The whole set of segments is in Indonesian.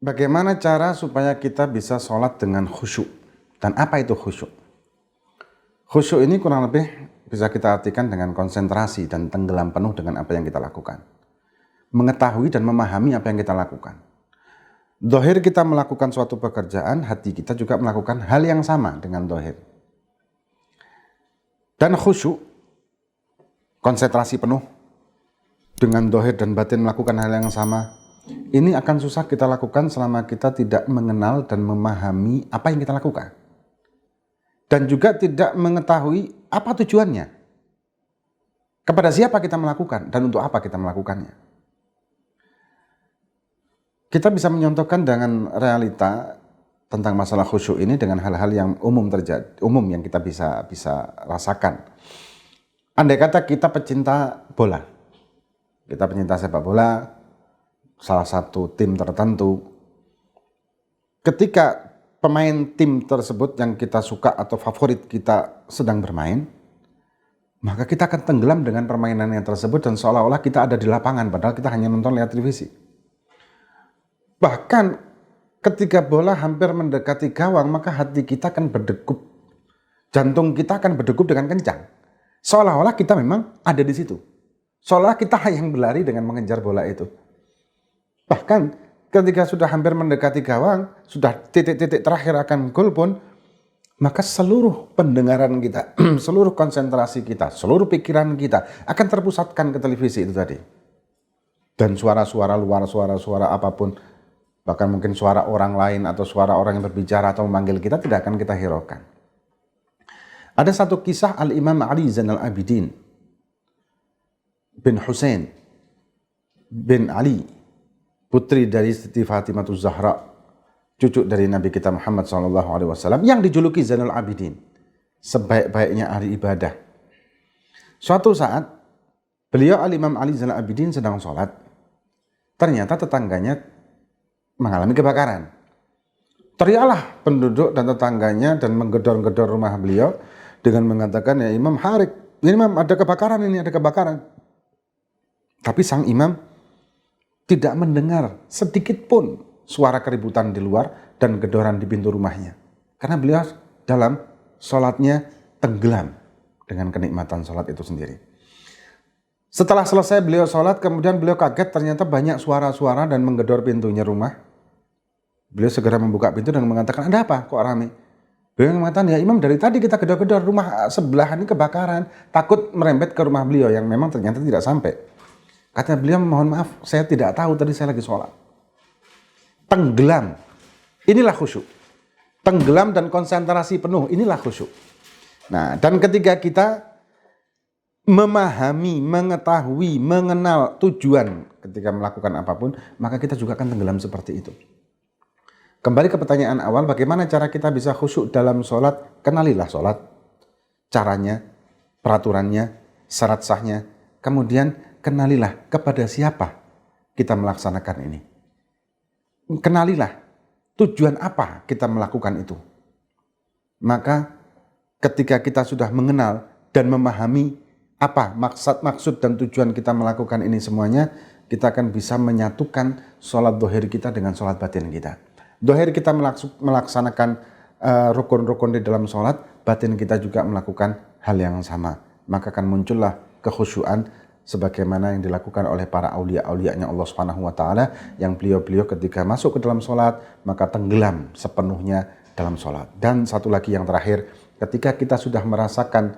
Bagaimana cara supaya kita bisa sholat dengan khusyuk? Dan apa itu khusyuk? Khusyuk ini kurang lebih bisa kita artikan dengan konsentrasi dan tenggelam penuh dengan apa yang kita lakukan. Mengetahui dan memahami apa yang kita lakukan. Dohir kita melakukan suatu pekerjaan, hati kita juga melakukan hal yang sama dengan dohir. Dan khusyuk, konsentrasi penuh dengan dohir dan batin melakukan hal yang sama. Ini akan susah kita lakukan selama kita tidak mengenal dan memahami apa yang kita lakukan. Dan juga tidak mengetahui apa tujuannya. Kepada siapa kita melakukan dan untuk apa kita melakukannya. Kita bisa menyontohkan dengan realita tentang masalah khusyuk ini dengan hal-hal yang umum yang kita bisa rasakan. Andai kata kita pecinta bola. Kita pecinta sepak bola, salah satu tim tertentu, ketika pemain tim tersebut yang kita suka atau favorit kita sedang bermain, maka kita akan tenggelam dengan permainannya tersebut dan seolah-olah kita ada di lapangan padahal kita hanya nonton lihat televisi. Bahkan ketika bola hampir mendekati gawang, maka hati kita akan berdegup, jantung kita akan berdegup dengan kencang, seolah-olah kita memang ada di situ, seolah kita yang berlari dengan mengejar bola itu. Bahkan ketika sudah hampir mendekati gawang, sudah titik-titik terakhir akan gol pun, maka seluruh pendengaran kita, seluruh konsentrasi kita, seluruh pikiran kita akan terpusatkan ke televisi itu tadi. Dan suara-suara luar, suara-suara apapun, bahkan mungkin suara orang lain atau suara orang yang berbicara atau memanggil kita tidak akan kita hiraukan. Ada satu kisah Al-Imam Ali Zainal Abidin bin Husain bin Ali, putri dari Siti Fatimah Zahra, cucu dari Nabi kita Muhammad SAW, yang dijuluki Zainul Abidin, sebaik-baiknya ahli ibadah. Suatu saat, beliau Al-Imam Ali Zainul Abidin sedang sholat. Ternyata tetangganya mengalami kebakaran. Teriaklah penduduk dan tetangganya dan menggedor-gedor rumah beliau dengan mengatakan, "Ya Imam Harik, ini Imam ada kebakaran ini, ada kebakaran." Tapi sang imam tidak mendengar sedikit pun suara keributan di luar dan gedoran di pintu rumahnya. Karena beliau dalam sholatnya tenggelam dengan kenikmatan sholat itu sendiri. Setelah selesai beliau sholat, kemudian beliau kaget ternyata banyak suara-suara dan menggedor pintunya rumah. Beliau segera membuka pintu dan mengatakan, "Ada apa? Kok ramai?" Beliau mengatakan, "Ya Imam, dari tadi kita gedor-gedor rumah sebelah ini kebakaran." Takut merembet ke rumah beliau yang memang ternyata tidak sampai. Kata beliau, "Mohon maaf, saya tidak tahu, tadi saya lagi sholat." Tenggelam. Inilah khusyuk. Tenggelam dan konsentrasi penuh. Inilah khusyuk. Nah, dan ketika kita memahami, mengetahui, mengenal tujuan ketika melakukan apapun, maka kita juga akan tenggelam seperti itu. Kembali ke pertanyaan awal, bagaimana cara kita bisa khusyuk dalam sholat? Kenalilah sholat, caranya, peraturannya, syarat sahnya, kemudian kenalilah kepada siapa kita melaksanakan ini. Kenalilah tujuan apa kita melakukan itu. Maka ketika kita sudah mengenal dan memahami apa maksud dan tujuan kita melakukan ini semuanya, kita akan bisa menyatukan sholat dohir kita dengan sholat batin kita. Dohir kita melaksanakan rukun-rukun di dalam sholat, batin kita juga melakukan hal yang sama. Maka akan muncullah kekhusyuan sebagaimana yang dilakukan oleh para aulia-aulianya Allah Subhanahu wa taala, yang beliau-beliau ketika masuk ke dalam sholat maka tenggelam sepenuhnya dalam sholat. Dan satu lagi yang terakhir, ketika kita sudah merasakan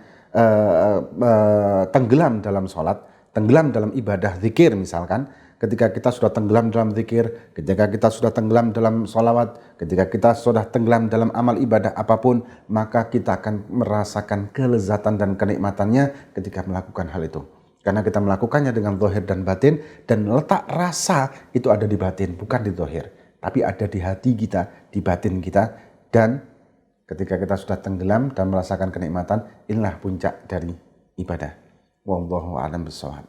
tenggelam dalam sholat, tenggelam dalam ibadah zikir misalkan, ketika kita sudah tenggelam dalam zikir, ketika kita sudah tenggelam dalam sholawat, ketika kita sudah tenggelam dalam amal ibadah apapun, maka kita akan merasakan kelezatan dan kenikmatannya ketika melakukan hal itu. Karena kita melakukannya dengan zahir dan batin, dan letak rasa itu ada di batin, bukan di zahir, tapi ada di hati kita, di batin kita. Dan ketika kita sudah tenggelam dan merasakan kenikmatan, inilah puncak dari ibadah. Wallahu a'lam bishawab.